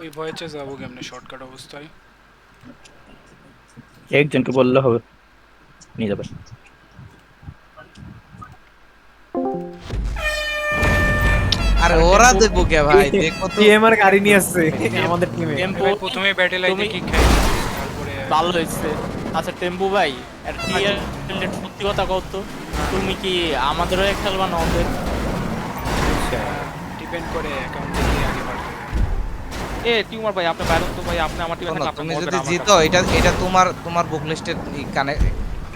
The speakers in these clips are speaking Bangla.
ওই ভয়েসে যাবো কেমনে শর্টকাট অবস্থায়? একজনকে বললে হবে, নিয়ে যাবে। আরে আরে ওরা টেম্পু দেখবো কে ভাই, দেখো তো। টিএমআর গাড়ি নিয়ে আসছে আমাদের টিমে। আরে টেম্পু ভাই প্রথমে ব্যাটেল আইতে তুমি কিক খাই, তারপরে ভালো হয়েছে। আচ্ছা টেম্পু ভাই, একটা হাজি। ক্লিয়ার সত্যি কথা কও তো, হ্যাঁ, তুমি কি আমাদের হয়ে খেলবা না ওদের? ডিপেন্ড করে অ্যাকাউন্টে কি আগে বাড়বে। এ টিউমার ভাই আপনি বাইরে তো ভাই, আপনি আমার টিমে শোনো, থাকলে আপনি তুমি মরবেন যদি আমার জিতো, কাছে। এটা এটা তোমার তোমার বুক লিস্টের কানে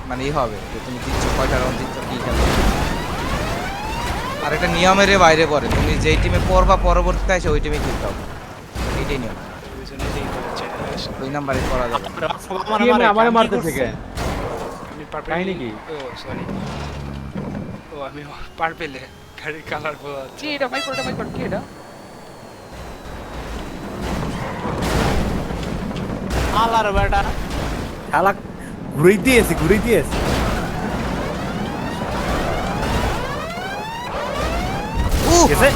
মানে হবে যে তুমি জিতছো, কয়টা রাউন্ড জিতছো, কি খেলো। আর এটা নিয়মের বাইরে পড়ে, তুমি যেই টিমে পড়বা পরবর্তীতে এসে ওই টিমে খেলতে হবে, এইটাই নিয়ম। ওই জন্যই তো এই হচ্ছে। ওই নাম্বারে করা যাবে না। টিএমএ আমারে মারতেছে কে? আমি পার্পল কাহিনী কি? ও সরি, ও আমি পার্পেলে গাড়ির কালার বোঝা যাচ্ছে। কি এটা ভাই, কোনটা ভাই, কি এটা? আলার বেটা শালা ঘুরেই দিয়েছি, ঘুরেই দিয়েছি। উহ, গেছে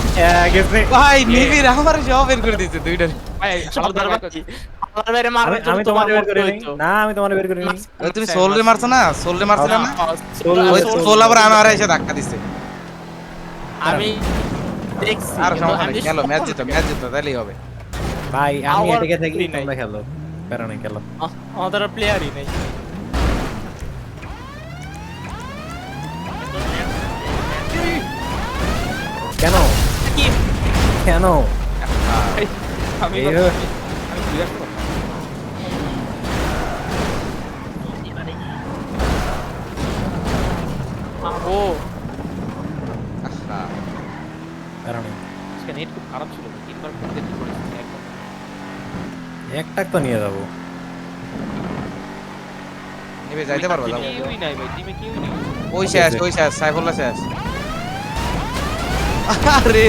গেছে। ভাই নিবিড় আমার সব বের করে দিয়েছে দুইটা। ভাই আলার ভাই, বেটা আলার বেটা মারার জন্য আমি তোমার তোমার বের মরতে করিনি। হইতো। না আমি তোমার বের করিনি। তুমি সোলরে মারছো না, সোলরে মারছিলে না, ওই সোল। সোল আবার আমার এসে ধাক্কা দিছে। আমি দেখছি আর কিন্তু সমস্যা আমি নেই, খেলো, ম্যাচ জিতো, ম্যাচ জিতো, তাহলেই হবে। ভাই আমি আমার এদিকে থাকি, free নাই। তোমরা খেলো। প্যারা নাই, খেলো। আমাদের প্লেয়ারই নেই। কেন কি কেন? ভাই, আমি এই এবার- হো- আমি জিজ্ঞাসা করবো। ও আহা, প্যারা নাই। আজকে নেট খুব খারাপ ছিল, তিনবার ফোন দিয়ে ঠিক করেছি একদম। একটাক তো নিয়ে যাবো। নিবে যাইতে পারবো, যাও। কেউই নাই ভাই, টিমে কেউই নেই। ওই শেষ, ওই শেষ, সাইফুল্লাহ শেষ। আরে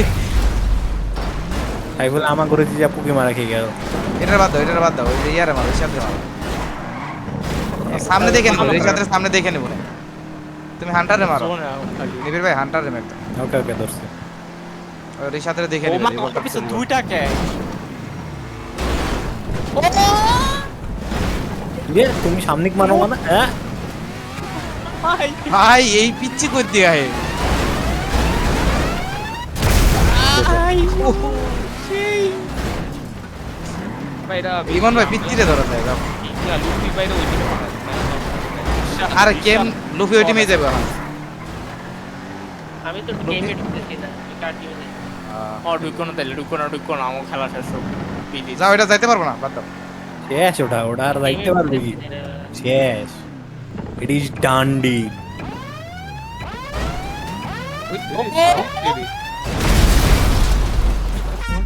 তাই বলে আমার করেছি যে পুকি মারা খেয়ে গেল। এটার বাদ দাও, এটার বাদ দাও, ওই যে ইয়ারে মারো, সাথে মারো। সামনে দেখে নেবো, রিশাদের সামনে দেখে নেবো না। তুমি হান্টারে মারো, শোন খালি নিবির ভাই হান্টারে মারো। ওকে ওকে ধরছি। রিশাদের দেখে ও নেবে, মা রিভলভার পিছে চলবে। দুইটা কে ও তুমি সামনে মারো মানে হ্যাঁ? ভাই ভাই এই পিচ্ছি কই দিয়া হে। ভাই ভাই এটা ইমন ভাই পিচ্চিরে ধরা যায়, যাও। লুফি বাইরে ওই টিমে পাঠায়। আরে কেম লুফি ওই টিমেই যাবে এখন। আমি তো গেমে ঢুকতেছি না, আমি কার টিমে যাই? ও ঢুকো না তাহলে, ঢুকো না আমার খেলা শেষ হোক প্লিজ। যাও, এটা যাইতে পারবো না, বাদ দাও। শেষ ওটা, ওটা আর যাইতে পারবি কি? শেষ। It is done deal.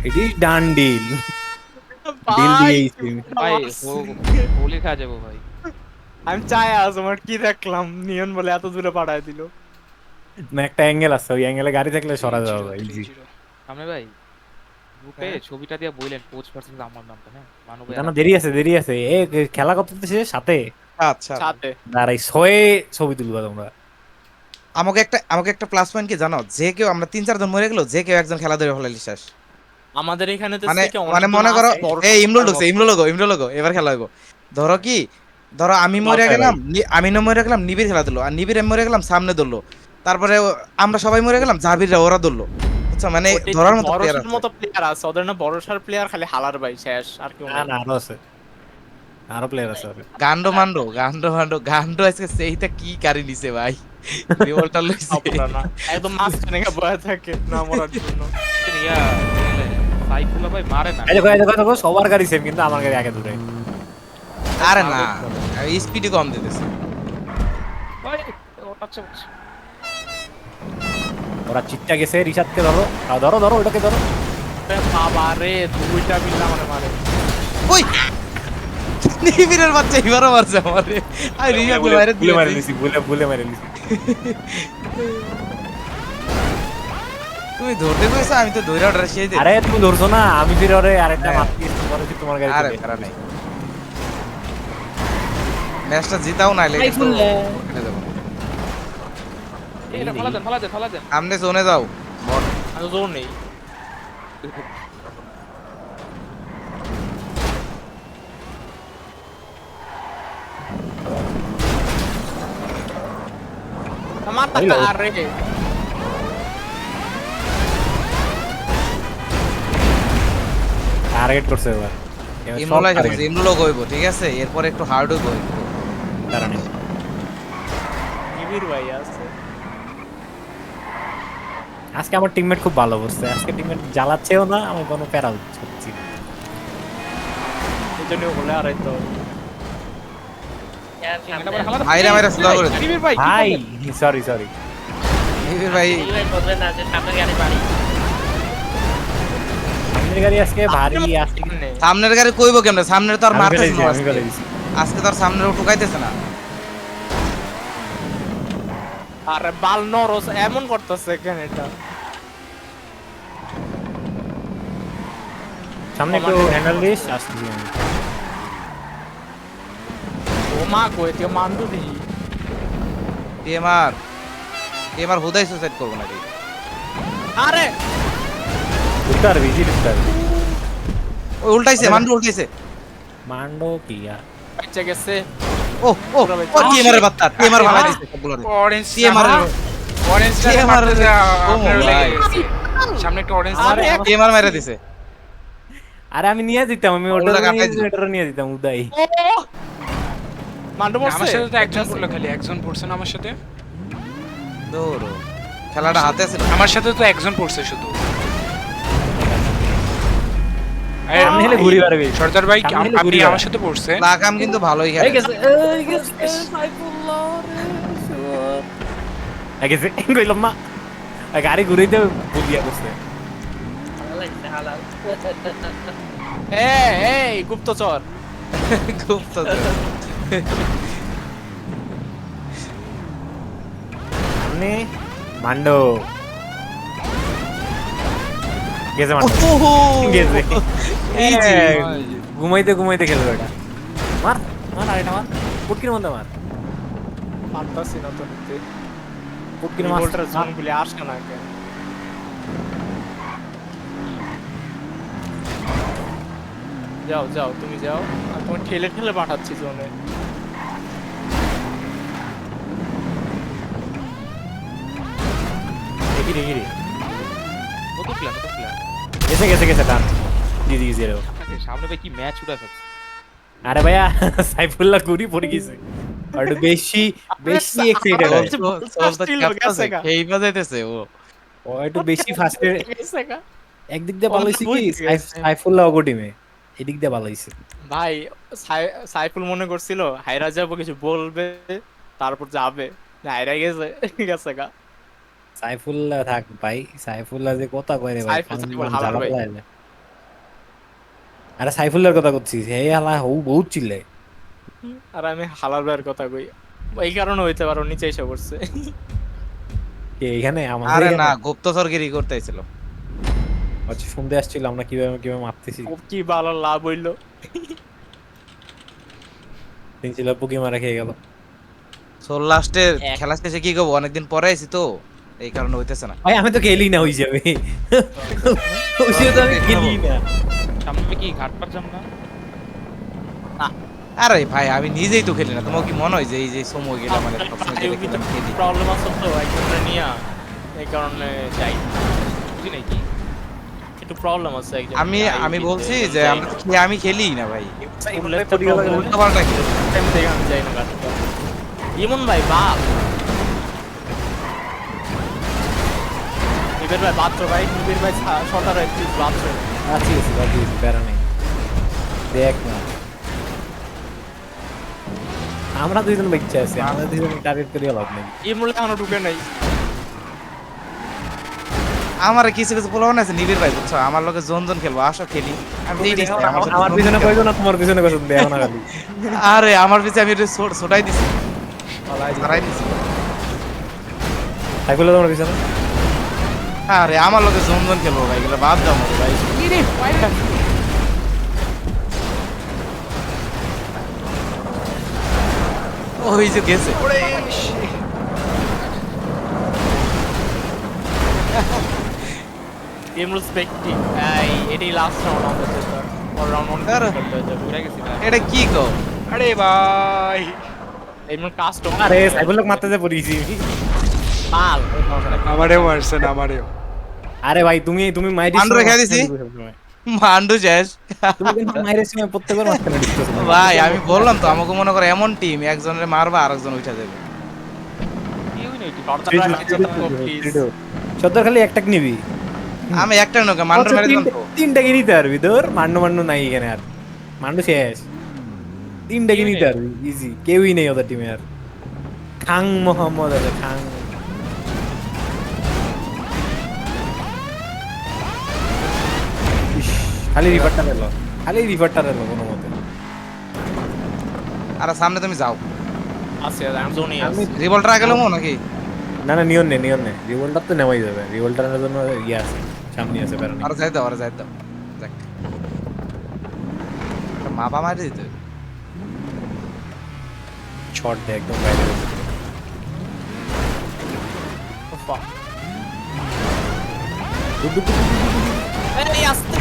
It is done deal. Deal দিয়েছি আমি। ভাই হোলি খা যাবো ভাই। আমি চাই আজ আমার কি দেখলাম, নিয়ন বলে এত দূরে পাঠায় দিল। না একটা অ্যাঙ্গেল আছে, ওই অ্যাঙ্গেলে গাড়ি থাকলে সরা যাবে ভাই, ইজি। সামনে ভাই গ্রুপে ছবিটা দিয়ে বললেন কোচ ভার্সেস আমার নামটা, হ্যাঁ মানব ভাই। জানো দেরি আছে, দেরি আছে। এ খেলা করতেছে সাথে আচ্ছা, সাথে দাঁড়াই ছয়ে ছবি তুলবা তোমরা। আমাকে একটা প্লাস পয়েন্ট কি জানো, যে কেউ আমরা 3-4 জন মরে গেল, যে কেউ একজন খেলা ধরে ফেলাইলি শেষ। আমাদের এখানে তো মানে থেকে মানে অনেকজন মনে করো, আছে, বড় এই ইমরুল ঢুকছে, ভক্ত। ইমরুল লোগো এবার খেলা হইব। ধরো কি, ধরো আমি মরে বাসায় গেলাম, আমি না মরে গেলাম, নিবিড় খেলা দিলো, আর নিবিড় আমি মরে গেলাম, সামনে ধরলো। তারপরে আমরা সবাই মরে গেলাম, জাবিররা ওরা ধরলো। বুঝছো, মানে ওটাই তো, ধরার মতো প্লেয়ার বড়সড় আছে। মতো প্লেয়ার আছে ওদের, না বড়সড় প্লেয়ার খালি হালার ভাই শেষ আর কেউ না নাই। না আরো আছে, আরো প্লেয়ার আছে আরো। গান্ডো আজকে সেইটা কি কারি নিছে ভাই, রিভলটা লইছে। আপনারা না একদম মাঝখানে বয়ে থাকে না মরার জন্য। ইয়া সাইফুল্লাহ ভাই মারে না। এই দেখো, এই দেখো, দেখো, সবার গাড়ি সেম কিন্তু আমার গাড়ি আগে দূরে। আরে না, স্পিডই কম দিতেছে। ভাই ওটাচ্ছে ওরা চিটটা গেছে, রিশাদকে ধরো। ধরো ধরো ওটাকে ধরো। আরে বাবা রে, দুইটা মিলে আমারে মারে। ওই নিবিড়ের বাচ্চা এবারও মারছে আমারে। আই রিয়াদ বাইরে ভুলে মারে দিয়েছি। নিছি, ভুলে মারে নিছি। তুমি ধরতে কইছো, আমি তো ধইরা অর্ডার শেষ দিই। আরে তুমি ধরছো না, আমি ফিরে ওরে আরেকটা হ্যাঁ। মারতে গেছি, পরে কি তোমার গাড়ি আরে থেকে। প্যারা নাই, ম্যাচটা জিতাও না লাগে কিন্তু কেটে যাবো। এটা ফালা দেন। সামনে জোনে যাও, বট। আমি তো জোর নেই। আমার টাকা আরে টার্গেট করছে এবার ইমরুলাই খেলছে, ইমরুলও গইব, ঠিক আছে? এরপর একটু হার্ডও গইব। কারণে নিবিড় ভাই আছে আজকে আমার টিমমেট খুব ভালো বসছে, আজকে টিমমেট জ্বালাচ্ছেও না, আমি কোনো প্যারা হচ্ছি না। এই জন্য বলে আরে তো ভাইরা ভাইরা স্লো করে দিন। নিবিড় ভাই কি ভাই করলেন? সরি নিবিড় ভাই বলবেন না যে সামনে গাড়ি বাড়ি সামনের গাড়ি আজকে ভারী আজকে সামনের গাড়ি কইব কেমনে? সামনের তো আর আমি মারতেছে ফেলে না দিছি, আমি ফেলে দিছি। আজকে তো আর সামনের ঠুকাইতেছে না। আরে বাল নরস এমন করতেছে কেন এটা সামনে একটু হ্যান্ডেল দিস, আসছি আমি। ও মা কই তুই মান্দু দি টিএমআর হুদাই সুসাইড করব নাকি? আরে উঠতে পারবি, ইজি উঠতে পারবি। ওই উল্টাইছে, মান্ডু উল্টাইছে। মান্ডো কি আর বাচ্চা গেছে ও ও ও টিএমআর বাত্তা, টিএমআর ভালো দিছে সবগুলোরে। অরেঞ্জ টিএমআর অরেঞ্জ TMR মারতে যা ও আপনার ভাই। লেগে গেছে। সামনে একটা অরেঞ্জ আরে টিএমআর মেরে দিছে। আরে আমি নিয়ে দিতাম, আমি ওটা ওটা কাটাই দিল। নিয়ে দিতাম উদয়। মান্ডু আমার মরছে সাথে তো একজন পড়লো, খালি একজন পড়ছে না আমার সাথে। দৌড় খেলাটা হাতে ছিল। আমার সাথে তো একজন পড়ছে শুধু। সামনে হেলে ঘুরি পারবি। সর্দার ভাই সামনে হেলে আপনি ঘুরি আমার পারবি। সাথে পড়ছে। লাগাম কিন্তু ভালোই এই খেলে। গেছে, এই গেছে, সাইফুল্লাহ রে শুয়ার। এই গেছে, কইলাম মা। এই গাড়ি ঘুরাইতে বুলিয়া করছে। হালাল এই গুপ্তচর খুব তো সামনে মান্ডো গেছে, মান্ডো গেছে। ইজি ঘুমাইতে ঘুমাইতে খেলবে এটা। মার মার আরেকটা মার, পুটকির মধ্যে মার, পারতাছি না তো নিতে পুটকির মার। রিভোল্টার জোন বলে আসে না কেন যাও যাও তুমি যাও আর তোমার ঠেলে ঠেলে পাঠাচ্ছি জোনে দেখি দেখি রে, কত প্ল্যান গেছে গেছে গেছে ডান দিদি গেছে রে। সামনে ভাই কি ম্যাচ উঠে ফেলছে। আরে ভাইয়া সাইফুল্লাহ ঘুরি পড়ে গেছে, আর একটু বেশি বেশি এক্সাইটেড হয়, এই বাজাইতেছে ও। ও একটু বেশি ফাস্টে। গেছে গা। একদিক দিয়ে ভালো হইছে কি বুঝতে গেছে। সাইফুল্লাহ ওগো টিমে, এদিক দিয়ে ভালো হইছে। ভাই সাইফুল মনে করছিল হাইরা যাবো কিছু বলবে তারপর যাবে হাইরা গেছে গেছে গা সাইফুল্লাহ থাক ভাই, সাইফুল্লাহ যে কথা কয় রে ভাই, সাইফুল হালাল ভাই। আরে সাইফুল্লাহর কথা করছিস, হে হালা হউ বহুত চিল্লে। আর আমি হালাল ভাইয়ের কথা কই এই কারণে হইতে পারো নিচে এসে পড়ছে কে এখানে আমাদের আরে এখানে? না, গুপ্তচরগিরি করতেছিল। আচ্ছা শুনতে আসছিল আমরা কিভাবে কিভাবে মারতেছি, ও কি ভালো লাভ হইলো তিন ছিল পুকি মারা খেয়ে গেল। সোল লাস্টের খেলা শেষে কি করবো, অনেকদিন পরে আইছি তো এই কারণে হইতেছে না। ভাই আমি তো খেলি না ওই যাবে, ওই যাবে তো আমি খেলি না। সামনে কি ঘাট পার যাম না? আরে ভাই আমি নিজেই তো খেলি না, তোমার কি মনে হয় যে এই যে সময় গেলাম মানে সবসময় যেটা খেলাম খেলি? প্রবলেম আছে তো একজনটা নিয়া এই কারণে যাই বুঝি নাই কি একটু প্রবলেম আছে একজন আমি বলছি যে আমি খেলি না ভাই, উল্টো উল্টো পাল্টা খেলি। আমি যাই না গাড়ি ইমন ভাই বাপ নিবিড় ভাই বাত্র ভাই নিবিড় ভাই শটার ভাই প্লিজ বাত্র আছি আছি বাকি প্যারা নেই, দেখ না আমরা দুইজন বাচ্চা আছি, আমরা দুইজন টার্গেট করিয়া লাভ নেই। ইমন এখনো ঢুকে নাই আমার কিছু কিছু পোলাও আছে নিবিড় ভাই, বুঝছো আমার লগে জন খেলবো, আসো খেলি। আমি এই দিছি, আমার সাথে আমার পিছনে কইছো না, তোমার পিছনে কইছো দেও না খালি। আরে আমার পিছে আমি ছোটাই দিছি, হারাই দিছি। সাইফুল্লাহ তোমার পিছনে আরে আমার লগে জন খেলবো ভাই, এগুলো বাদ দাও আমাকে ভাই। ওই যে গেছে ইমন স্পেক্টিং এই এটাই লাস্ট রাউন্ড আমাদের জন্য পর রাউন্ড অন আরে। করতে হবে ঘুরে গেছি না। এটা কি গো? আরে ভাই ইমন কাস্টম আরে সাইফুল্লাহ মারতে যে পড়িছি পাল আমারেও মারছেন আমারেও। আরে ভাই তুমি তুমি মাইরিস মান্ডু রেখে দিছি। মান্ডু শেষ। তুমি কিন্তু মাইরিস সময় প্রত্যেকবার মাঝখানে ঢুকতেছো ভাই আমি বললাম তো আমাকে মনে করে এমন টিম একজনের মারবা আরেকজন উঠে যাবে। কেউই নেই টিম। সত্তর খালি একটা নিবি আমি একটা নৌকা মান্ডু মেরে দিলাম তো। তিনটাকে নিতে পারবি তোর মান্ডু নাই এখানে আর মান্ডু শেষ তিনটাকে নিতে পারবি ইজি কেউই নেই ওদের টিমে আর খাং মোহাম্মদ আছে খাং ইস, খালি রিভারটা এলো কোনো মতে আর সামনে তুমি যাও। আছে আমি জোনই আমি আছি রিভলটার আগে লমো নাকি? না নিয়ন নেই রিভোল্টার তো নেওয়াই যাবে রিভোল্টারের জন্য ইয়ে আছে সামনে আছে বেরোনি আর যাই দাও যাক একটা মাপা মারি দিতে হবে। শর্ট দে একদম বাইরে এই আস্তে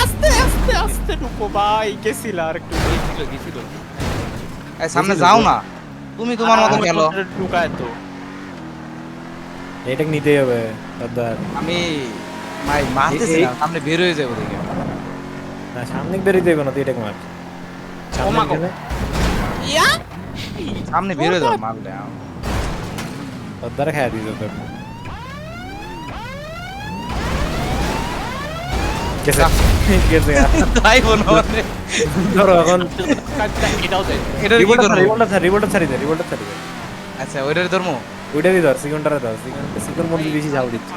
আস্তে আস্তে আস্তে ঢুকো ভাই গেছিল আর একটু গেছিল। এই সামনে যাও না তুমি তোমার মতো খেলো। ঢুকায় তো এটাকে নিতেই হবে সর্দার আমি মারতেছি না সামনে বের হয়ে যাবো দেখে। না সামনে বেরিয়ে দেবে না তুই এটাকে মার সামনে মাগো। গেলে ইয়া সামনে বের হয়ে যাবো মারলে। সর্দারে খাইয়া দিতে তোর গেছে গেছে তাই মনে হয়। ধরো এখন এটাও যায় এটা কি করবো? রিভোল্টার ছাড়ি দে আচ্ছা ওইটার ধর্ম ওইটারই ধর সিকন্ডারে ধর সিকন মধ্যে বেশি ঝাল দিচ্ছে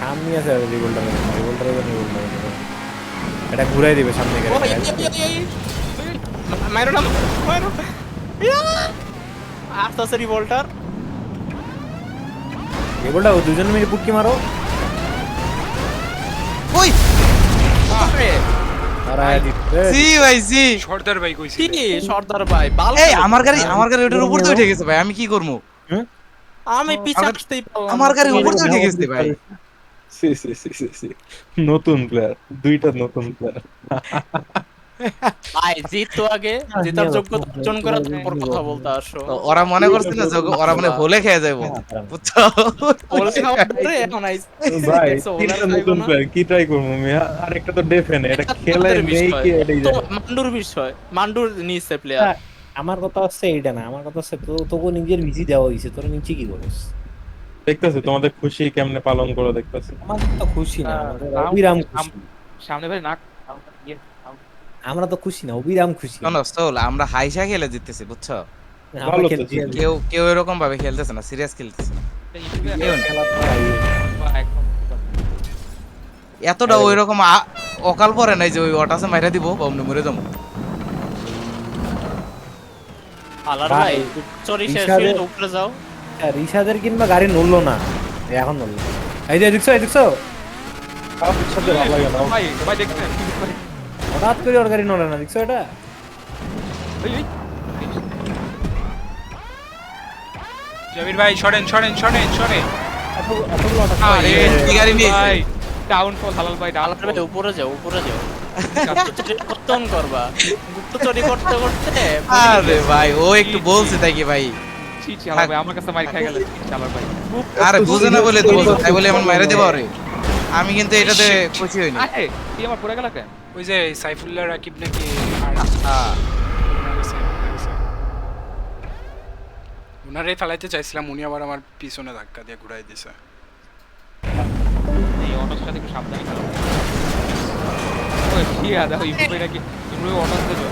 সামনে আছে রিভোল্টারের এটা ঘুরাই দিবে সামনে গেলে মাইরো না মাইরো ইয়া আস্তে আস্তে রিভোল্টার রিভোল্টার দুজন মিলে পুটকি মারো ওই তারা দিতে সি ভাই সি। সর্দার ভাই কইছি। কি সর্দার ভাই বাল এই আমার গাড়ি ওটার উপর দিয়ে উঠে গেছে ভাই আমি কি করবো? আমি পিছে আসতেই পারলাম আমার গাড়ি উপর দিয়ে উঠে গেছে ভাই। নতুন প্লেয়ার, দুইটা নতুন প্লেয়ার। ভাই জিতো আগে জেতার যোগ্যতা অর্জন করার পর কথা বলতে আসো তো ওরা মনে করছে না ওরা মানে ভুলে খেয়ে যাবো বুঝছো? বলছে খাওয়া ধরে এখন আইস ভাই দেখছো, ওনার তিনটা খাইবো নতুন না। প্লেয়ার, কি ট্রাই করবো আমি? আর একটা তো ডেফেন, এটা খেলে নেই কি এটাই তো জানি। মান্ডুর বিষয় মান্ডুর নিচে প্লেয়ার আমার কথা হচ্ছে এইটা না আমার কথা হচ্ছে তোকে নিজের ভিজি দেওয়া হয়েছে তোরা নিচে কি করিস দেখতেছি তোমাদের খুশি কেমনে পালন করে দেখতেছি। আমার তো খুশি না আমাদের তাও অবিরাম খুশি। সামনে ভাই নাক ইয়ে, আমরা তো খুশি না অবিরাম খুশি শোনো সোল আমরা হাইসা খেলে জিততেছি বুঝছো? আমরা ভালো তো খেলছি আর কি। কেউ এরকম ভাবে খেলতেছে না, সিরিয়াস খেলতেছে না। কেউ না। খেলা তো হারিয়ে। একদম এতটা ওই রকম অকাল পরে নাই যে ওই ওটাসে মাইরা দিব অমনি মরে যাবো। আলার ভাই, ভাই চরি শেষ রিশাদের- উপরে যাও আর রিশাদের কিংবা গাড়ি নড়লো না এখন নড়লো এই যে দেখছো কারোর সাথে ভালো লাগে না। ভাই ভাই দেখছেন ভাই হঠাৎ করে ওর গাড়ি নড়ে না দেখছো এটা ওই ওই জাবির ভাই সরেন। এতগুলো হঠাৎ আরে কি গাড়ি নিয়েছে? ভাই ডাউনফল হালাল ভাই আলার ভাই ডাউনফল। উপরে যাও কতন করবা গুপ্ত চুরি করতে করতে আরে ভাই ও একটু বলছে তাই কি ভাই? ছি হালাল ভাই আমার কাছে মাইর খাই গেল হালাল ভাই। আরে বুঝে না বলে তো বলছো, তাই বলে এমন মাইরা দেবো আরে। আমি কিন্তু এটাতে খুশি হইনি। আরে তুই আমার পুরো গেল কেন? ওই যে সাইফুল্লাহ রাকিব নাকি হ্যাঁ উনারে ফেলাইতে চাইছিলাম, উনি আবার আমার পিছনে ধাক্কা দিয়ে ঘুরাই দিছে। এই অটোর সাথে একটু সাবধানে খেলো। ওই কি আদা ওই ভাই নাকি তুমি অটোতে যাও।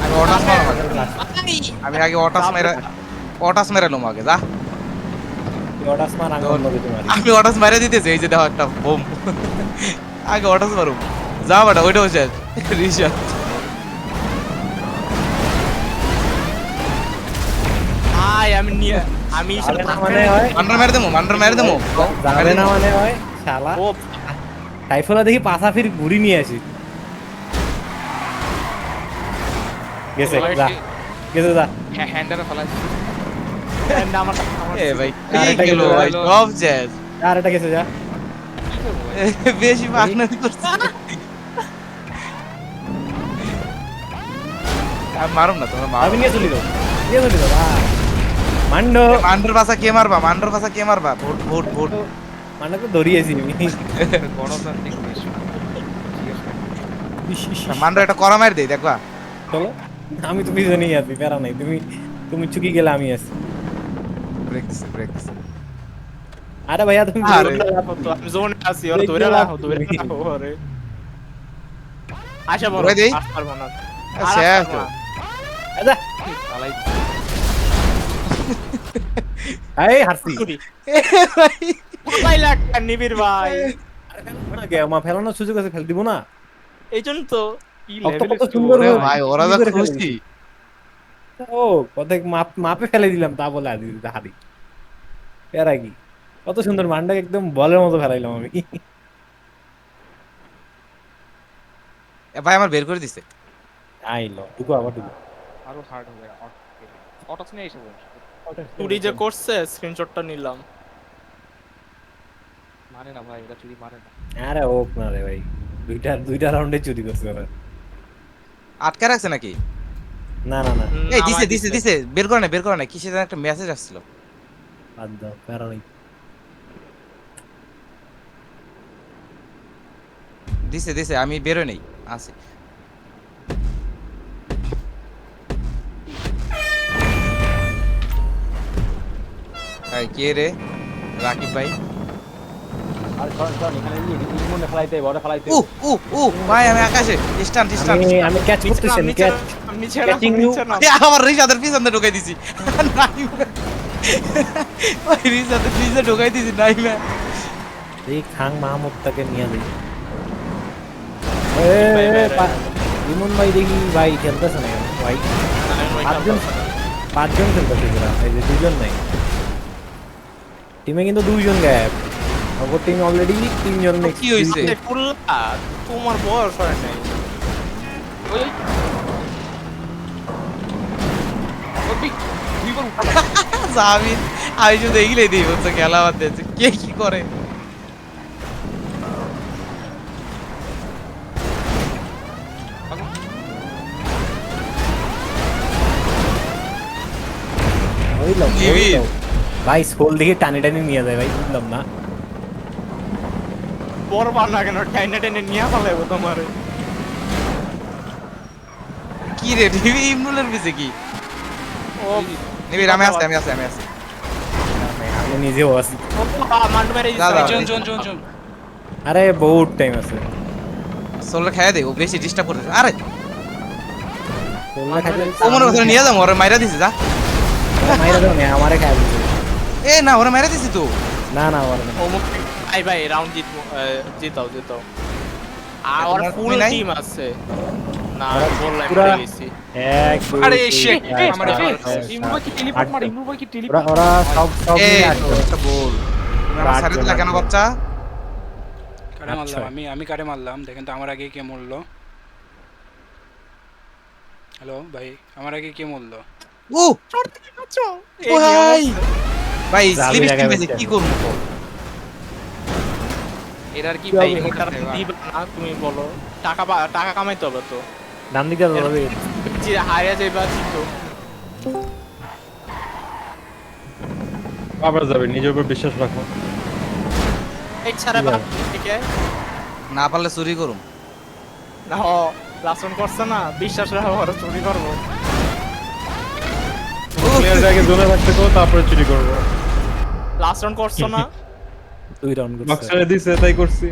আমি অটাস মারলাম আমি আগে অটাস মেরালাম আগে যা। ওটাসমান আঙ্গুল লগে তোমার আমি অটাস মারা দিতেছি এই যে দেখো একটা বোম। আগে অটাস মারুম যা বাটা ওইটাও শেষ রিশা। আমি যাবে না মানে হয় মান্ডার মেরে দেবো যাবে না মানে হয় শালা ও সাইফুলা দেখি পাছা ফির ঘুরি নিয়ে আসি গেছে যা হ্যান্ডারে ফেলাইছে। আমার এ ভাই আরেকটা কি গেল গেলো, ভাই সব শেষ। আর এটা গেছে যা কি করবো ভাই? বেশি মাগনাতি করছে। আমি মারুম না, তোমরা আমি মারো। নিয়ে চলি দাও, নিয়ে চলি দাও ভাই। মান্ডো মান্ডর ভাষা কে মারবা? মান্ডর ভাষা কে মারবা? Vote vote vote. মান্ডোকে ধরিয়েছি আমি। গণতান্ত্রিক দেশ মান্ডর একটা করা মার দেই দেখবা। চলো, আমি তো পিছনেই আছি, প্যারা নাই। তুমি চুকি গেলে আমি আছি। ব্রেকস ব্রেকস। আরে ভাইয়া তুমি আরে। আমি জোনে আছি, ওরা ধরে রাখো, ধরে রাখো ওরে। আশা বড় ধরে দেই? আসতে পারবো না। শেষ তো। আচ্ছা চালাই এই হারছি। এ ভাই কোথায় লাগবে নিবিড় ভাই? মা ফেলানোর সুযোগ আছে, ফেল দিব না। এই জন্য তো কি কত লেভেলের কত সুন্দর ওরে ভাবে ভাই ওরা কি যা করে ফেলে খুশি। দিছি। ও কত মাপে ফেলে দিলাম, তা বলে আদি হারি। প্যারা কি, কত সুন্দর মানটাকে একদম বলের মতো ফেলাইলাম আমি। এ ভাই আমার বের করে দিছে। আইলো টুকু আবার টুকু। আরো হার্ড হবে অটোস নিয়ে এসে বল চুরি যে করছে স্ক্রিনশটটা নিলাম। মানে না ভাই, এটা চুরি মানে না। আরে হোক না রে ভাই, দুইটা রাউন্ডে চুরি করছে ওরা। আটকে রাখছে নাকি? না না না, এই দিছে দিছে দিছে, বের করে না বের করে না, কিসের যেন একটা মেসেজ আসছিল। বাদ দাও, প্যারা নেই। দিছে দিছে, আমি বেরোই নেই, আছে। ভাই কে রে? রাকিব ভাই। আর কারণ এখানে ইমনে ফেলাইতে বড় ফেলাইতে উ উ উ ভাই আমি আকাশে স্টান স্টান। আমি ক্যাচ করতেছি, আমি ক্যাচ নিচে Catching you. আমার রিসাদের পিছনে ঢুকাই দিছি। নাই ওই রিসাদের পিছনে ঢুকাই দিছি নাই না। এই খাং মাহমুদটাকে নিয়ে যাই। ইমন ভাই দেখি ভাই খেলতেছে না কেন ভাই? পাঁচজন খেলতেছে এরা, এই যে দুজন নাই টিমে, কিন্তু দুইজন গ্যাপ। অপর টিম অলরেডি তিনজন নেক্সট। কি হইছে? তোমার বয়স হয় নাই। ওই ওই দুইবার জামিন আমি শুধু এগুলোই দিই, বলছে খেলা বাদ দিয়েছে। কে কি করে? হইলো নিবিড়। ভাই সোল দিকে টানি টানি নিয়ে যায় ভাই, বুঝলাম না। পরবার না কেন, টাইনে টাইনে নিয়ে ফেলাইবো তোমারে। কি রে টিভি ইমরুলের পিছে কি? ও নিবিড় আমি আসছি আমি আসছি আমি আসছি। আমি নিজেও আছি। মান্টু মেরে দাদা। জন জন জন জন আরে বহুত টাইম আছে। সোলটা খেয়ে দে, ও বেশি ডিস্টার্ব করতেছে। আরে সোলটা খাইলে ও মনে কথা নিয়ে যাবো, ওরা মাইরা দিছে যা। মাইরা দাও না, আমারে খাই দিছে। এ না ওরা মাইরা দিছি তো। না না ওরে না। ও ভাই ভাই রাউন্ড জিতবো, জিতাও জিতাও। আর ওর তোমার ফুল তুমি নাই? টিম আছে। না ওরা বললাম পুরা- মরে গেছি। এক দুই, আরে তিন, shit, চার, আমার পাঁচ, এফেল। ছয়, ইমরু ভাই কি সাত, টেলিপোর্ট আট। মারে, ইমরু ভাই কি ওরা টেলিপোর্ট ওরা সব সব এ মিলে আটজন। একটা বল। তুমি আমার সাথে দিলা কেন বাচ্চা? কারে মারলাম আমি কারে মারলাম দেখেন তো, আমার আগে কে মরলো? হ্যালো ভাই, আমার আগে কে মরলো? ও এই ভাই ভাই জালি স্লিপ লাগাই স্টিম বসছে। কি করব? এর আর কি ভাই ভাই ওটা দিবে না, তুমি বলো। টাকা কামাইতে হবে তো। ডান দিকে ধরবে। যে হারিয়ে যাইবা তো। আবার যাবে, নিজের উপর বিশ্বাস রাখো। এই ছাড়া বাদ থেকে না পারলে চুরি করুম। না লাসন করছে না, বিশ্বাস রাখো আর চুরি করবো। প্লেয়ার আগে জোনে রাখতে কো, তারপরে চুরি করব। লাস্ট রাউন্ড করছো না? দুই রাউন্ড করছে। বক্সারে দিছে তাই করছি।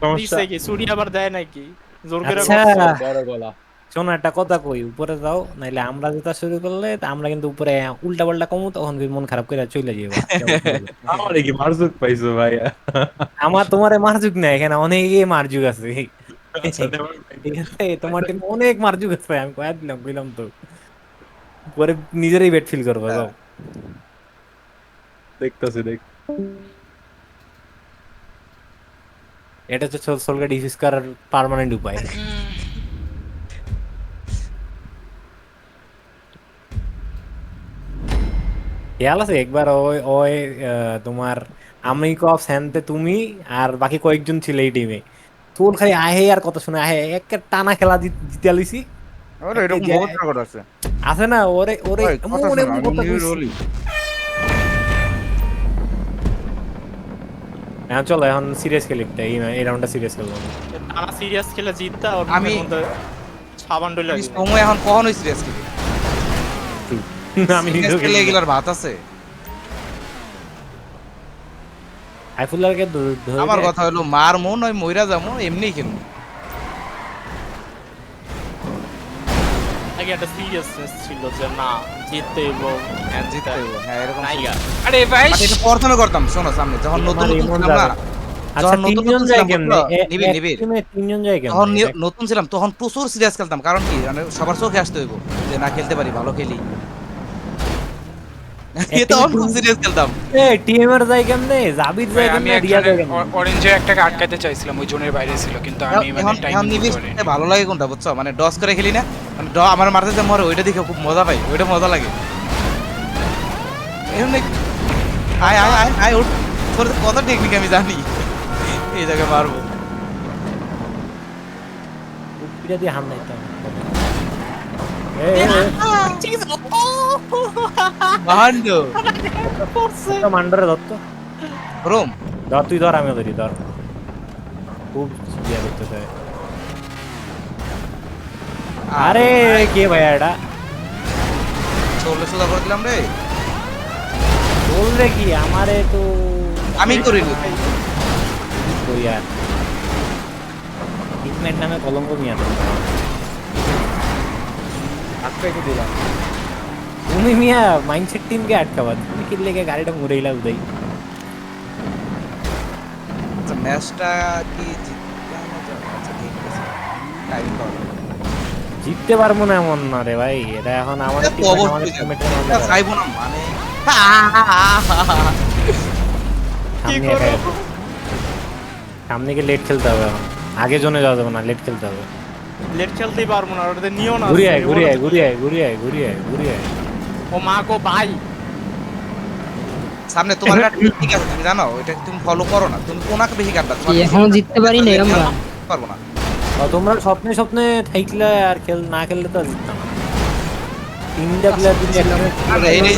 সমস্যা দিছে কি চুরি আবার দেয় নাকি? জোর করে আচ্ছা করছো। বড় গলা। শোনো একটা কথা কই, উপরে যাও, নাইলে আমরা যেটা শুরু করলে তা আমরা কিন্তু উপরে উল্টা পাল্টা কমু, তখন কি মন খারাপ করে চলে যাবো। আমার কি মারজুক পাইছো ভাই? আমার তোমারে মারজুক না, এখানে অনেকে মারজুক আছে। আচ্ছা, never mind. ঠিক আছে, তোমার টিম অনেক মারজুক আছে, আমি কয়া দিলাম কইলাম তো। পরে নিজেরই বেট ফিল করবো যাও। দেখতাছি দেখ। এটা হচ্ছে সোলকে ডিফিউজ করার পার্মানেন্ট উপায়। খেয়াল আছে একবার ওই ওই তোমার আমি কফ স্যান্তে তুমি আর বাকি কয়েকজন ছিল এই টিমে। তোর খালি আহে আর কথা শুনে আহে, এক টানা খেলা জিতে লিছি। ওরে এরকম যে- বহুত রেকর্ড আছে আছে না ওরে ওরে ওই, কথা এমন শোনা, এমন কথা নিবিড় কইছি। হলি। এখন চলো এখন সিরিয়াস খেলি একটা এই রাউন্ডটা সিরিয়াস খেলবো টানা সিরিয়াস খেলে জিততা ওর আমি- মধ্যে সাবান ডলে তুই সময় এখন কখনোই সিরিয়াস খেলি আমি সিরিয়াস নিজেও খেলে এগুলার ভাত আছে আইফুল্লাহকে ধরে আমার কথা হলো মার মন ওই মইরা যাবো এমনি খেলবো আগে একটা সিরিয়াসনেস ছিল যে না জিততে এবং জিততে হইবো, হ্যাঁ এরকম নাইগা আরে ভাই বাট এটা প্রথমে করতাম শোনো সামনে যখন নতুন আমার নতুন এমন ছিলাম না লাগে। আচ্ছা যখন নতুন তিনজন নতুন যায় ছিলাম কেমনে বুঝলো? নিবিড় নিবিড় তিনজন যায় তখন কেমনে নতুন ছিলাম তখন প্রচুর সিরিয়াস খেলতাম কারণ কি মানে সবার চোখে আসতে হইব যে না খেলতে পারি ভালো খেলি তখন খুব সিরিয়াস খেলতাম এ টিএমআর যায় কেমনে জাবির যায় আমি কেমনে রিয়া যায় কেমনে অরেঞ্জের একটাকে আটকাতে চাইছিলাম ওই জোনের বাইরে ছিল কিন্তু আমি মানে এখন টাইম এখন নিবিড় খেলতে ভালো লাগে কোনটা বুঝছো মানে ডস করে খেলি না মানে আমার মারতে যে মরে ওইটা দেখে খুব মজা পাই ওইটা মজা লাগে এমনি আয় আয় আয় আয় উঠ তোর কত টেকনিক আমি জানি এই জায়গায় মারবো এটা দিয়ে হাম নাইতাম মাহান্ড মান্ডরে দত্ত রোম ধর তুই ধর আমি ধরি ধর খুব ইয়া করতে চাই আরে কে ভাই এটা চলে সোজা করে দিলাম রে বললে কি আমারে তো আমি করিনি তো ইয়ার ট্রিটমেন্ট নামে কলঙ্ক নিয়ে তো আটকাইতে দিলাম তুমি মিয়া মাইন্ডসেট টিমকে আটকাবা তুমি কি লেগে গাড়িটা মুড়াইলা উদাই আচ্ছা ম্যাচটা কি জিতলাম আচ্ছা ঠিক আছে টাইম পাবো জিততে পারবো না এমন না রে ভাই এটা এখন আমাদের এটা তো team, অবশ্যই আমাদের যাবে। teammate-এর মধ্যে এটা চাইবো না মানে সামনে সামনে গিয়ে লেট খেলতে হবে এখন আগে জোনে যাওয়া যাবে না লেট খেলতে হবে লেট খেলতেই পারবো না ওটাতে নিও না ঘুরে আয় ঘুরে আয় ঘুরে আয় ঘুরে আয় ঘুরে আয় ঘুরে আয় ও মা গো ভাই সামনে তোমার একটা ঠিক আছে তুমি জানো এটা তুমি ফলো করো না তুমি কোনাকে বেশি কাটবা তোমার এখনো জিততে পারি না আমরা পারবো না তোমরা স্বপ্নে স্বপ্নে থাকলে আর না খেললে তো আর জিততাম না তিনটা প্লেয়ার যদি একসাথে আরে এই এই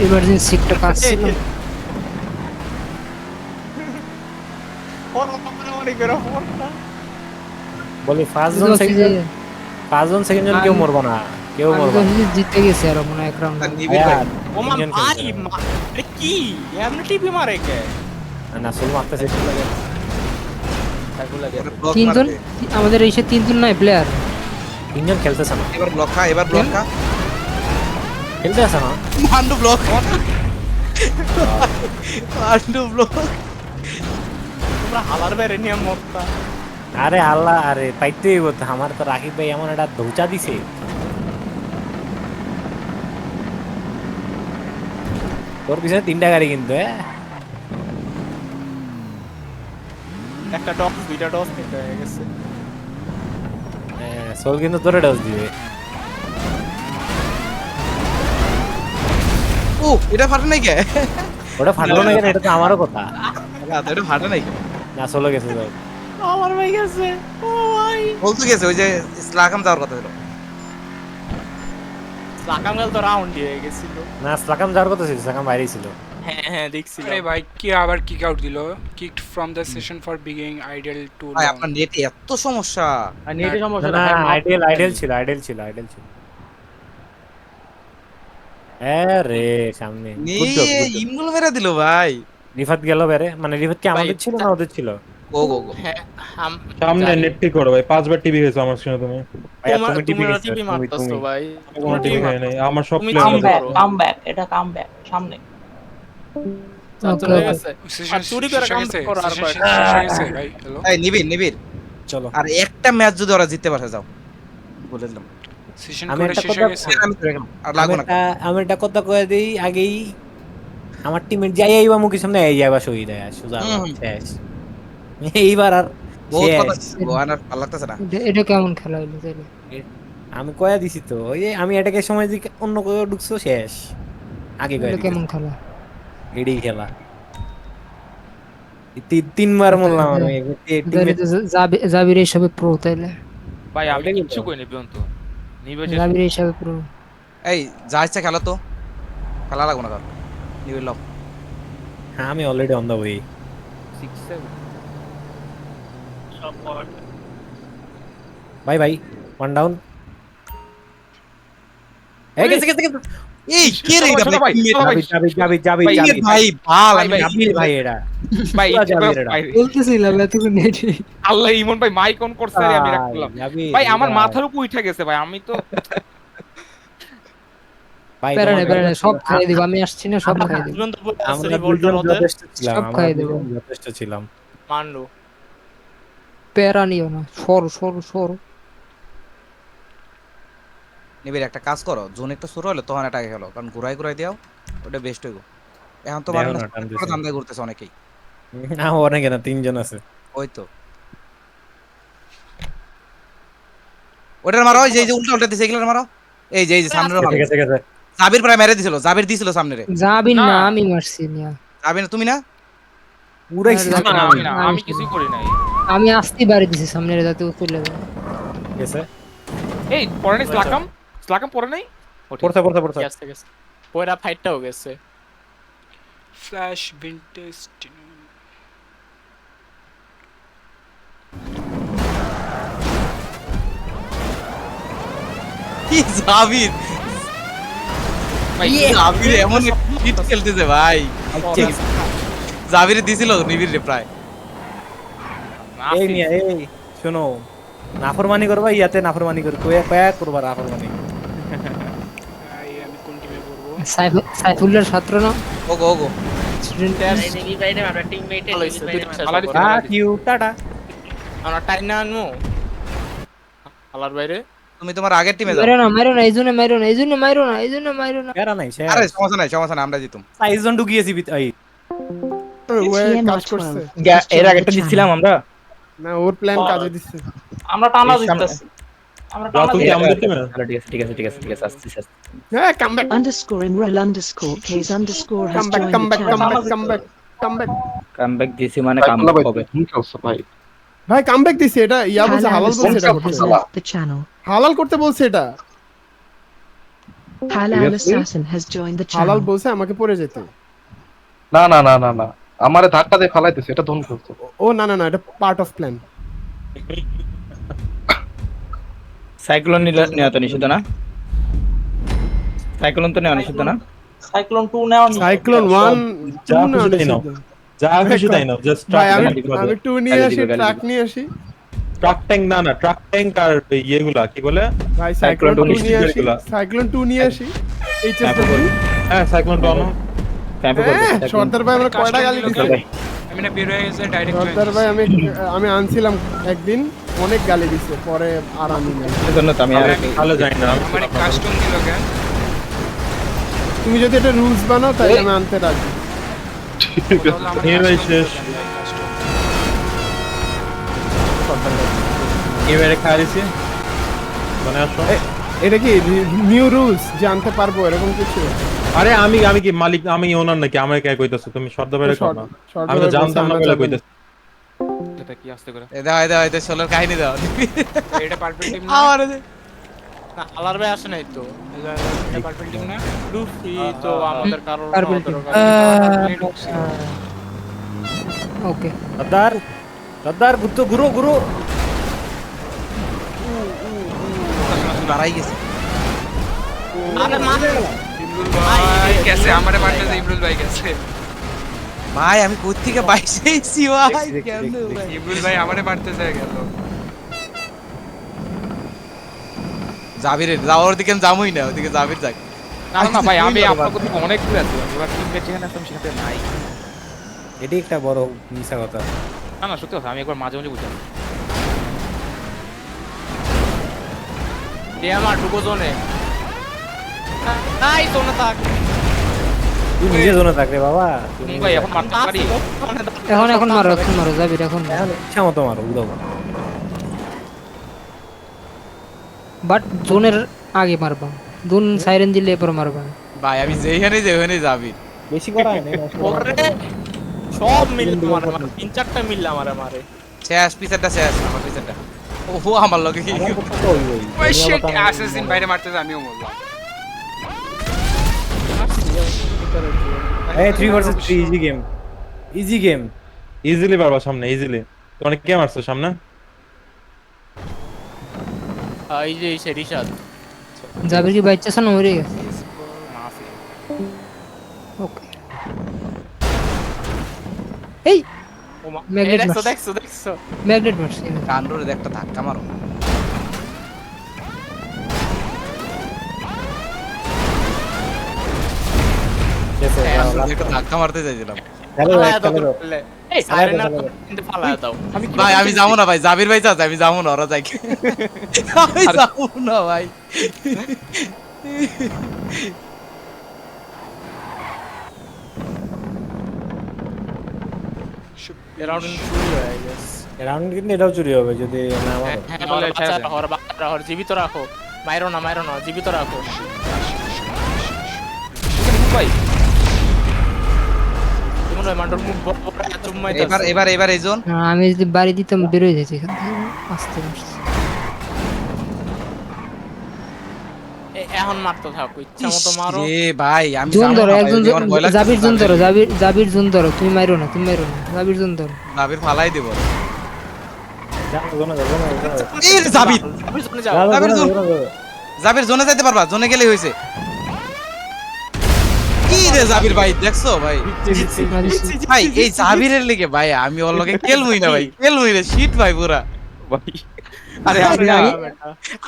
ইমার্জেন্সি একটা কাজ ছিল ওর মারামারি করে ফোনটা বলি ফার্স্ট জন সেকেন্ড জন কেউ মরবো না কেউ মরবো না জিতে গেছে আর মনে হয় এক রাউন্ড নিবিড় ভাই আর ও মা তিনজন ভাই খেলছে। আরে কি এমনি টিপি মারে কে না সোল মারতে সেট লাগে এটা block তিনজন মারবে। আমাদের এসে তিনজন নাই প্লেয়ার তিনজন খেলতেছে না এবার ব্লক খা এবার ব্লক খা খেলতে আছে না মান্ডু ব্লক মান্ডু ব্লক তোমরা হালার বাইরে নিয়ে মরতা আরে আল্লাহ আরে পাইতেই বলতে আমার তো রাকিব ভাই এমন একটা ধৌচা দিছে তোর পিছনে তিনটা গাড়ি কিন্তু একটা ডগ দুইটা ডগ নিতে হয়ে গেছে সোল কিন্তু তোরে ডস দিবে ও এটা ফাটে নাই কে ওটা ফাটলো না কেন এটা তো আমারও কথা আচ্ছা, এটা ফাটে নাই কে না সোলো গেছে তো আমার ভাই গেছে ও ভাই বলতে গেছে ওই যে ইসলাকাম যাওয়ার কথা ছিল লাকামগাল তো রাউন্ড হয়ে গেছিল না সাকাম যাওয়ার কথা ছিল সাকাম বাইরেই ছিল হ্যাঁ হ্যাঁ দেখছিল আরে ভাই কি আবার কিক আউট দিল kicked from the session for বিগিং আইডল টু ভাই আপনার নেটে এত সমস্যা নেটে সমস্যা না আইডিয়াল ছিল রে সামনে নিয়ে ইমগুলো মেরে দিল ভাই রিফাত গেল বেরে মানে রিফাত কি আমাদের ছিল না ওদের ছিল গো গো গো হ্যাঁ সামনে নেট ঠিক করো ভাই 5 বার টিভি হয়েছে আমার সঙ্গে তুমি ভাইয়া, তোমার তুমি টিভি তোমরা গেছো, টিভি তুমি, মারতাছো তুমি। ভাই কোনো টিভি হয় নাই আমার সব তুমি প্লেয়ার কাম ব্যাক কামব্যাক এটা কামব্যাক সামনে চাচা হয়ে গেছে সেশন আর চুরি করে কাম করো আর কয় গেছে ভাই হ্যালো এই নিবিড় চলো আর একটা ম্যাচ যদি ওরা জিততে পারে যাও বলে দিলাম সেশন আমি করে একটা শেষ কথা- হয়ে গেছে আমি তো রাখলাম, আর লাগবো না আমি একটা কথা কয়ে দিই আগেই আমার টিমের যাই আইবা মুখের সামনে এই যাইবা শহীদ সোজা হুম। শেষ এইবার আর বহুত শেষ। কথা গোয়ান আর ভালো লাগতেছে না এটা কেমন খেলা হইলো তাইলে আমি কয়া দিছি তো ওই যে আমি এটাকে সময় দিকে অন্য কেউ ঢুকছো শেষ আগে কয়া এটা দিছি। কেমন খেলা এটাই খেলা তিনবার বললাম আমি জাবির এইসবে প্রো তাইলে ভাই আমি ওটাই কিচ্ছু বললাম। করিনি পর্যন্ত নিবে জাবির হিসাবে পুরো এই যা ইচ্ছা খেলো তো, খেলা লাগবো না কারণ নিবিড় লও। হ্যাঁ আমি অলরেডি অন দা ওয়ে। 6-7 সব but bye bye, one down. এই গেছে গেছে গেছে। এই কে রে এটা শোনো ভাই, teammate? শোনো ভাই। যাবি যাবি যাবি ভাই, যাবি ভাই ভাল আমি ভাই, যাবি ভাই এরা। ভাই পুরা যাবে ভাই, এরা। ভাই, বলতেছিলাম এতক্ষণ নেট আল্লাহ ইমন ভাই মাইক অন করছে আর আমি রাখলাম যাবি ভাই আমার এরা। মাথার উপর উঠে গেছে ভাই আমি তো ভাই প্যারা নেই, তোমাদের- প্যারা নেই, সব খাইয়ে দিব, আমি আসছি না, সব খাইয়ে দিব। দুজন তো আমরা রিভোল্টার দুজন ওদের যথেষ্ট ছিলাম, সব আমরা খাইয়ে দেবো। দুজন যথেষ্ট ছিলাম। মানলো। প্যারা নিও না, সরো সরো সরো। নিবিড় একটা কাজ করো, জোন একটু শুরু হলে তখন এটা খেলো, কারণ ঘুরাই ঘুরাই দিও, ওটা বেস্ট হইব। এখন তো দেখো মানুষ না, টান দিছে। ধান্দা করতেছে অনেকেই, না অনেকে না, 3 জন আছে। ওই তো ওটার মারো, এই যে এই যে উল্টা উল্টা দিছে এগুলোর মারো, এই যে সামনে মারো। ঠিক আছে ঠিক আছে। জাবির প্রায় মেরে দিছিল, জাবির দিছিল সামনে রে। যাবিন না। না, আমি মারছি না। জাবির না তুমি না? উড়াইছি না, না না আমি না আমি আমি কিছুই করি নাই আমি আসতে বাড়ি দিছি সামনে রে, যাতে ও চলে যায়। ঠিক আছে। এই পরে নাই স্লাকাম পরে নাই পড়তে পড়তে পড়তে। গেছে গেছে। পয়রা ফাইটটাও গেছে। ফ্ল্যাশ ভিনটেজ কি জাবির, ভাই জাবির এমন ফিট খেলতেছে ভাই। জাবির দিছিল নিবিড় রে প্রায়। এই মিয়া এই শোনো, নাফরমানি করবা ইয়াতে নাফরমানি কর, কয়া কয়া করবা নাফরমানি। আমি কোন টিমে পড়বো? সাইফুল্লাহর ছাত্র না, ওগো ওগো স্টুডেন্ট। নিবি ভাই রে আমরা টিমমেট ভালো হইছে, নিবি ভাই রে আলাদা আমরা- দিছে। আ কিউ টাটা। আমরা টাইনা আনমু। আলার বাইরে। তুমি তোমার আগের টিমে যাও। মারো না, মারো না, এই জন্য মারো না, এই জন্য মারো না, এই জন্য মারো না। প্যারা নাই শেষ। আরে সমস্যা নাই সমস্যা নাই, আমরা জিতুম। 22 জন ঢুকিয়েছি এই এর আগেরটা দিচ্ছিলাম আমরা। না ওর প্ল্যান কাজে দিচ্ছে। আমরা টানা দিতেছি আমরা টানা রাতুল কি দিতেছি। আমাদের টিমে? তাহলে ঠিক আছে ঠিক আছে ঠিক আছে ঠিক আছে আসছি আসছি। হ্যাঁ comeback underscore in rel underscore case underscore has comeback joined the comeback channel. Comeback comeback comeback comeback দিছি মানে কাম হবে। ভাই কামব্যাক দিছে, এটা ইয়া বলছে, Halal হালাল বলছে এটা assassin করতে। has left the channel. হালাল করতে বলছে এটা, Halal assassin has joined the হালাল channel. বলছে আমাকে পড়ে যেতে। না না না না না আমারে ধাক্কা দিয়ে ফালাইতেছে, এটা ধন করছে। ও না না না, এটা পার্ট অফ প্ল্যান। সাইক্লোন নেওয়া তো নিষিদ্ধ না? সাইক্লোন তো নেওয়া নিষিদ্ধ না? সাইক্লোন 2 নেওয়া সাইক্লোন 1 যা খুশি তাই নাও, যা খুশি তাই নাও, জাস্ট ভাই আমি ট্রাক আমি 2 নিয়ে আসি, ট্রাক নিয়ে আসি। ট্যাঙ্ক না না, ট্রাক ট্যাঙ্ক আর ইয়েগুলা কি বলে, ভাই সাইক্লোন 2 নিয়ে আসি, এগুলা। সাইক্লোন 2 নিয়ে আসি। এইচএসডব্লিউ হ্যাঁ সাইক্লোন টর্নো। ক্যাম্পে করবে। সর্দার ভাই আমরা কয়টা গালি দিছি। আমি না বের হয়ে গেছে ডাইরেক্ট সর্দার ভাই আমি আনছিলাম একদিন, অনেক গালি দিছে, পরে আর আমি নাই। এজন্য তো আমি আর ভালো যাই না। আমার কাস্টম দিল কেন? তুমি যদি এটা রুলস বানাও তাহলে আমি আনতে রাজি। তাহলে আমার এই ভাই শেষ। এবারে খাইছি মানে আসো। এটা কি নিউ রুলস যে আনতে পারবো এরকম কিছু? আরে আমি আমি কি মালিক, আমি ওনার নাকি, আমার কে কইতাছো তুমি? সর্দার ভাইরে কও না, আমি তো জানতাম না বলে কইতাছি। এটা কি আসতে করে দাও দাও এটা সোলার কাহিনী দাও। এটা পারফেক্ট টিম না? আমার না আলার ভাই আসে নাই তো। এটা পারফেক্ট টিম না? লুফি তো আমাদের কারণ Purple team. ওকে, সর্দার সর্দার গুত্ত গুরু গুরু। দাঁড়াই গেছে। আরে মারে ইমরুল ভাই গেছে, আমারে মারতে ইমরুল ভাই গেছে। ভাই আমি কোথা থেকে বাইসে এসেছি ভাই, কেমনে ভাই? ইমরুল ভাই আমারে মারতে যায় গেল। জাবির যাওয়ার দিকে যামই না, ওদিকে জাবির যাক। না না ভাই আমি আপনাদের থেকে অনেক দূরে আছি ওরা টিমমেট যেখানে আছে আমি সেখানে নাই এটি একটা বড় মিছা কথা। না না সত্যি কথা আমি একবার মাঝে মাঝে বুঝাই দে আমার ঢুকো জোনে। নাই তো না থাক। তুই নিজে জন্য থাকলে বাবা, তুমি ভাই এখন মারতে পারি এখন মারো, এখন মারো, যাবি এখন। এখন ইচ্ছা মতো মারো উদাও। বাট জোনের আগে মারবা, জোন সাইরেন দিলে এরপর মারবা। ভাই আমি যেখানে যেখানে যাবি। বেশি করা হয় না। ওরে সব মিল তোমার 3-4টা মিল আমারে মারে। শেষ পিছারটা শেষ, আমার পিছারটা। ওহো আমার লগে কি আমার কথা তো ওই ওই শিট অ্যাসাসিন বাইরে মারতেছে আমিও মরলাম এই 3 versus 3 easy game easy game easily পারবা সামনে ইজিলি তোমার কে মারছো সামনে এই যে সে রিশাদ জাবির কি বাচ্চা সান মরে গেছে ওকে এই ওমা Magnet দেখছো মারছে। দেখছো দেখছো ম্যাগনেট মারছে কান্ডরে একটা ধাক্কা মারো কান্ডরে একটা ধাক্কা মারতে চাইছিলাম হ্যালো ফালায়া দাও হ্যালো বললে। এই সাইরেনার কিন্তু ফালায়া দাও ভাই আমি যাবো না ভাই জাবির ভাই যাচ্ছে আমি যাবো না ওরা যাই আমি যাবো না ভাই এরাউন্ড চুরি হয়ে গেছে রাউন্ড কিন্তু এটাও চুরি হবে যদি না মারো হর বাচ্চারা হর জীবিত রাখো মাইরো না জীবিত রাখো ভাই তুমি ওই মান্ডর মুখ বড় বড় চুম্মাইতে এবার এই জোন আমি যদি বাড়ি দিতাম বের হয়ে যেত এখান থেকে আসতে আসতে এখন মারতে থাকো ইচ্ছা মতো মারো এ ভাই আমি জোন যাবো ধরো না ভাই, একজন আমার ভয় লাগছে, জাবির জোন ধরো জাবির জোন ধরো তুমি মারো না জাবির জোন ধরো জাবির ফালাই দেব যাও জোনে যাও জোনে যাও এই জাবির তুমি চলে যাও জাবির জোন জাবির জোনে যাইতে পারবা জোনে গেলেই হইছে কি রে জাবির ভাই দেখছো ভাই ভাই এই জাবিরের লিগে ভাই আমি ওর লগে খেলবই না ভাই খেলবই রে শিট ভাই পুরা ভাই আরে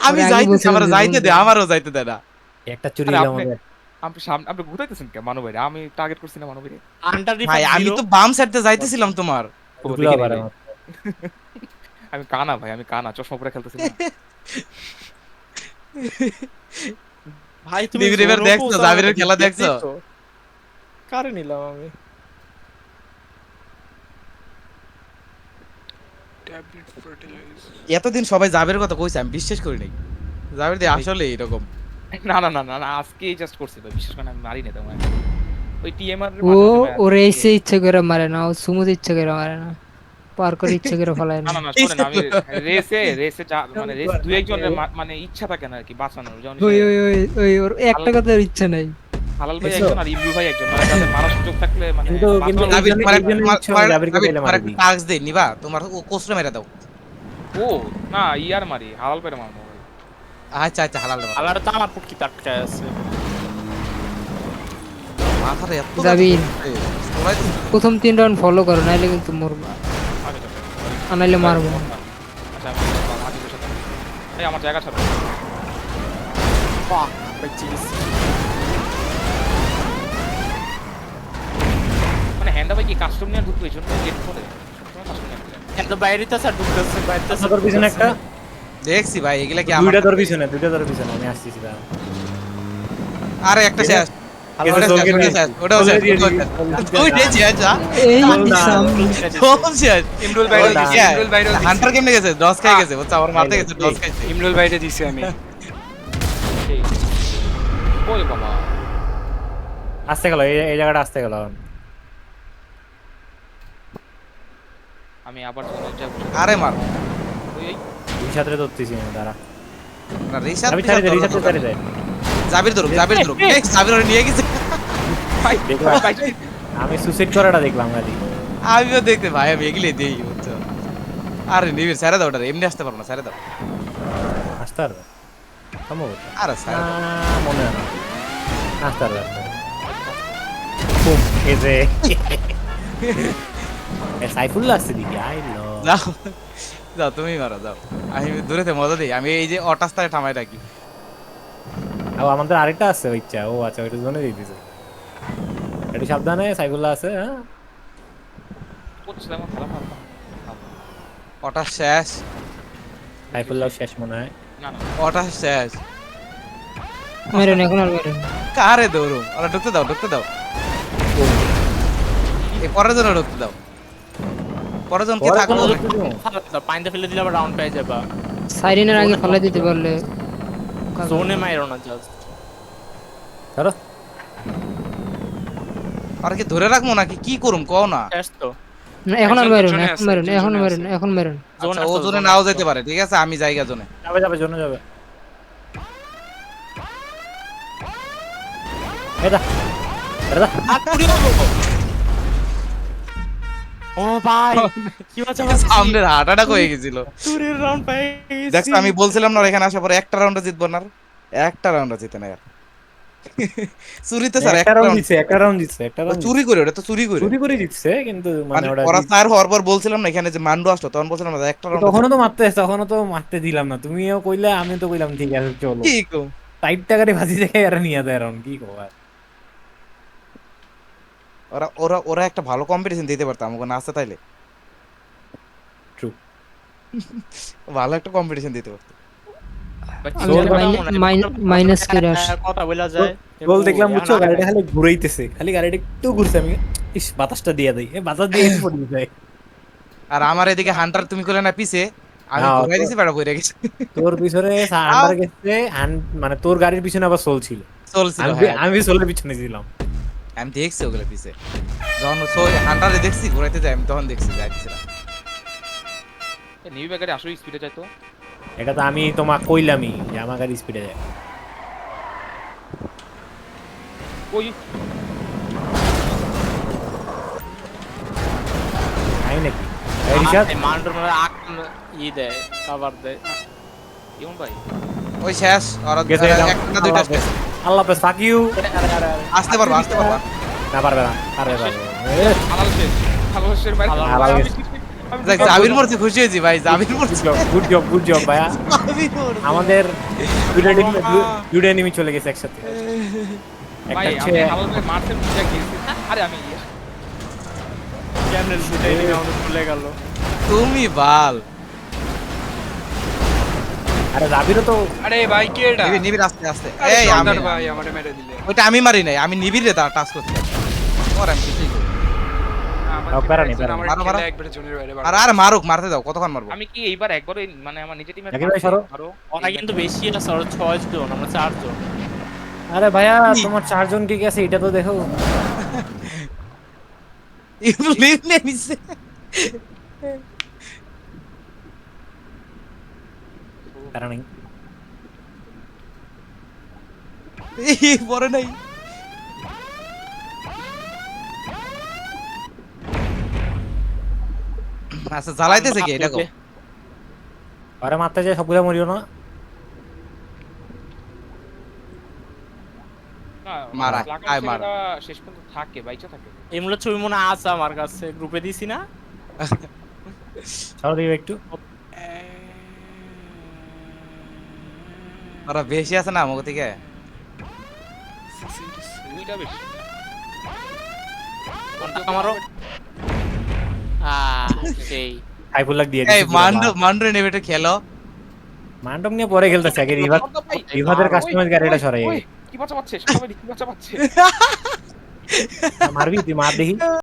আমি যাইতেছি আমার যাইতে দে আমারও যাইতে দে না একটা চুরি আরে হলো আপনি- আমাদের আপনি সামনে আপনি ঘুরাইতেছেন কে মানব ভাই আমি টার্গেট করছি না মানব ভাই আন্টার ভাই আমি তো বাম সাইডে যাইতেছিলাম তোমার ঢুকলো আবার আমার। আমি কানা ভাই আমি কানা চশমা পরে খেলতেছি না ভাই তুমি ডিগ্রি এবার জোনও দেখছো, পৌঁছাও জাবিরের না, খেলা দেখছো? দেখছো? কারে নিলাম আমি ট্যাবলেট ফার্টিলাইজ এতদিন সবাই জাবিরের কথা কইছে আমি বিশ্বাস করি নাই জাবির দিয়ে আসলে এরকম না না না না না আজকেই জাস্ট করছি ভাই বিশেষ করে আমি মারি না তেমন ওই টিএমআর ও ওরে এসে ইচ্ছে করে মারে না ও সুমুদ ইচ্ছে করে মারে না পার করে ইচ্ছে করে ফলায় না না না না শুনেন আমি রেসে মানে রেস দুই একজনের মানে ইচ্ছা থাকে না আর কি বাঁচানোর যেমন ওই ওই ওই ওই ওর একটা কথার ইচ্ছা নাই হালাল ভাই একজন আর ইমরু ভাই একজন মানে তাদের মারার সুযোগ থাকলে মানে কিন্তু বাঁচানোর- জাবির একজনের- মানে একজনের ইচ্ছা হলে জাবিরকে পেলে মারি দিই। টাস্ক দেই নিবা তোমার ও কোসরে মেরে দাও ও না ইয়ার মারি হালাল পেরে মারবো ভাই আচ্ছা আচ্ছা হালাল দাও আলার তো আমার পুটকি আটকায় আছে মাথাটা এত জাবির এ, সবাই তো প্রথম 3 রাউন্ড ফলো করো নাইলে কিন্তু মরবা আগে যাও। আর নাইলে মারবো আচ্ছা আমি মাটির সাথে এই আমার জায়গা ছাড়ো বাহ বেঁচে গেছি মানে হ্যান্ডা ভাই কি কাস্টম নিয়ে ঢুকবে এই জন্য গেট করে কাস্টম নিয়ে ঢুকবে। এত বাইরেতে স্যার ঢুকতেছে বাইরেতে আচ্ছা, তোর পিছনে একটা দেখছি ভাই এগুলা কি আমার দুইটা তোর পিছনে আমি আসতেছি দাঁড়া। আরে একটা শেষ গেছে, ওটা চল, শেষ, গেছে। ওটা শেষ, ওটাও শেষ, Already ওটাও ready, শেষ। ওইটাই শেষ, যা। এই না। সামনে সব শেষ। ইমরুল বাইরে না। দিছি ইমরুল বাইরে দিছি হান্টার কেমনে গেছে ডস খাই গেছে বুঝছো আমার মারতে গেছে ডস খাইছে ইমরুল বাইরে দিছি আমি এই ওই বাবা আসতে গেল এই জায়গাটা আসতে গেল আমি আবার চলে যাবো আরে মার ওই দুই সাথে ধরতেছি আমি দাঁড়া না রিশাদ আমি ছাড়ি দেই রিসাতে ছাড়ি দেই জাবির ধরুক এই জাবির ওরে নিয়ে গেছে দেখলাম আমি সুইসাইড করাটা দেখলাম খালি আমিও দেখতে ভাই আমি এগুলি দেই বুঝছো আরে নিবির স্যারে দাও ওটা এমনি আসতে পারবো না স্যারে দাও আসতে পারবে সম্ভবত আরে স্যার মনে হয় না আসতে পারবে বুম এই যে সাইফুল্লাহ আসছে দিকে আই লো যাও যাও তুমি মারো যাও আমি দূরেতে মজা দিই আমি এই যে অটাস্তায় থামাই রাখি আর আমাদের আরেকটা আছে ওই ইচ্ছা ও আচ্ছা ওইটা জোনে দিয়ে দিছে একটু সাবধানে সাইফুল্লাহ আছে হ্যাঁ করছিলাম খেলা ভালো অটা শেষ সাইফুল্লাহ শেষ মনে হয় না না অটা শেষ মেরে না এখন আর মেরে না কারে দৌড়ো ওরা ঢুকতে দাও এই পরের জন্য ঢুকতে দাও পরের জন কি থাকলো পানিতে ফেলে দিলে আবার রাউন্ড পেয়ে যাবা সাইরেনের আগে ফলাই দিতে পারলে জোনে মাইরো না জাস্ট ধরো আর কি ধরে রাখবো নাকি কি করুম কও না শেষ তো না, এখন আর একজন মেরুন, জোনে এখন আছে, মেরুন, একজন এখন জোনে মেরুন, আছে। এখন মেরুন। আচ্ছা, ও জোনে নাও যেতে পারে, ঠিক আছে, আমি জায়গা জোনে। যাবে যাবে জন্য যাবে এটা এটা ও ভাই কি বাঁচা সামনের হার্ট অ্যাটাক হয়ে গেছিল। চুরির রাউন্ড পাই দেখছো, আমি বলছিলাম না ওর এখানে আসার পরে একটা রাউন্ডে জিতবো না, একটা রাউন্ডে জিতে না। চুরিতে স্যার একটা রাউন্ড জিতছে, একটা রাউন্ড জিতছে, একটা রাউন্ড চুরি করে, ওটা তো চুরি করে। চুরি করে জিতছে, কিন্তু মানে মানে ওটা ওরা স্যার হওয়ার পর বলছিলাম না এখানে যে মান্ডু আসলো, তখন বলছিলাম না একটা রাউন্ড তখনও তো মারতে দিলাম না, তুমিও কইলে, আমি তো কইলাম ঠিক আছে চলো। কি গো। 60 টাকারে ভাজি দেখে এরা নিয়ে যায় রাউন্ড, কি কো আর। ওরা ওরা ওরা একটা ভালো কম্পিটিশন দিতে পারতো আমাকে না আসতে, তাইলে True. ভালো একটা কম্পিটিশন দিতে পারতো। আমি মাইনাস করে আসছি। কথা বলা যায় গোল দেখলাম বুঝছো, গাড়িটা খালি ঘুরাইতেছে, খালি গাড়িটা একটু ঘুরছে, আমি ইস বাতাসটা দিয়ে দেই, বাতাস দিয়ে পড়ে যায়। আর আমার এদিকে হান্টার তুমি কইলে না পিছে, আমি হ্যাঁ, ঘুরাই দিছি, বেড়া বইরা গেছে। তোর পিছনে আন্ডার গেছে, মানে তোর গাড়ির পিছনে আবার সোল ছিল, চলছিল, আমি হ্যাঁ। আমি সোলের পিছনে ছিলাম। আমি দেখছি ওগুলো পিছে, যখন হান্টারে দেখছি ঘুরাইতে যাই, আমি তখন দেখছি যাইতেছিলাম। নিউ ব্যাগারে আসলে স্পিডে যায় তো। এটা তো আমি তোমাকে কইলামই যে আমার গাড়ি স্পিডে যায়। ওই তাই নাকি? এই রিশাদ, মান্ডুর মানে ই দেয়, কভার দেয়। ইমন ভাই ওই শেষ, আর গেছে একটা না দুইটা শেষ। আল্লাহ হাফেজ, ফাক ইউ। আসতে পারবা, আসতে পারবা। না পারবে না, পারবে পারবে। হালাল শেষ, হালাল শেষ ভাই। হালাল আমি- শেষ। আমি- দেখ, জাবির মরতে খুশি হয়েছি ভাই, জাবির মরতে। গুড জব ভাইয়া। আমাদের দুটো এনিমি চলে গেছে একসাথে। ভাই একটা আমি হচ্ছে হালাল ভাই মারতে বুঝা গেছি। আরে আমি চ্যানেল দুটাই নিয়ে আমাদের ভুলে গেল। তুমি বাল। আরে জাবিরও তো আরে ভাই কে এটা? নিবির আস্তে আস্তে। আরে এই আমি, সর্দার ভাই আমারে মেরে দিলে। ওইটা আমি মারি নাই, আমি নিবিরে তার টাচ করছি। ওর আমি কিছুই করি। আমার তাও team প্যারা নেই, একজন প্যারা আমার নেই। মারো, খেলে মারো। একবারে জোনের বাইরে আর আর মারুক, মারতে দাও, কতক্ষণ মারবো? আমি কি এইবার একবারই মানে আমার নিজের টিমে জাকির ভাই সরো। ওরা কিন্তু বেশি আছে, ওরা 6 জন, আমরা 4 জন। আরে ভাইয়া তোমার 4 জন ঠিক আছে, এটা তো দেখো। ইউ লিভ নে নিছে। কারণ এই পরে নাই। আচ্ছা, জ্বালাইতেছে কি এটা? আরে মারতে যায় সবগুলো মরিও না। মারা, আয় মারা। শেষ পর্যন্ত থাকে, বাইচা থাকে। এমলা ছবি মনে আছে আমার কাছে, গ্রুপে দিছি না? সরো দিবে একটু। ওরা বেশি আছে না আমাকে থেকে। দুইটা বেশি। আমারও সেই সাইফুল্লাহ দিয়ে এই দিছি। মান্ডু নেবে এটা খেলো। মান্ডম নিয়ে পরে খেলতেছে, আগে রিভাদের কাস্টমাইজ গাড়িটা সরাই। কি বাঁচা পাচ্ছে, সবাই কি বাঁচা পাচ্ছে। মারবি তুই, মার দেখি।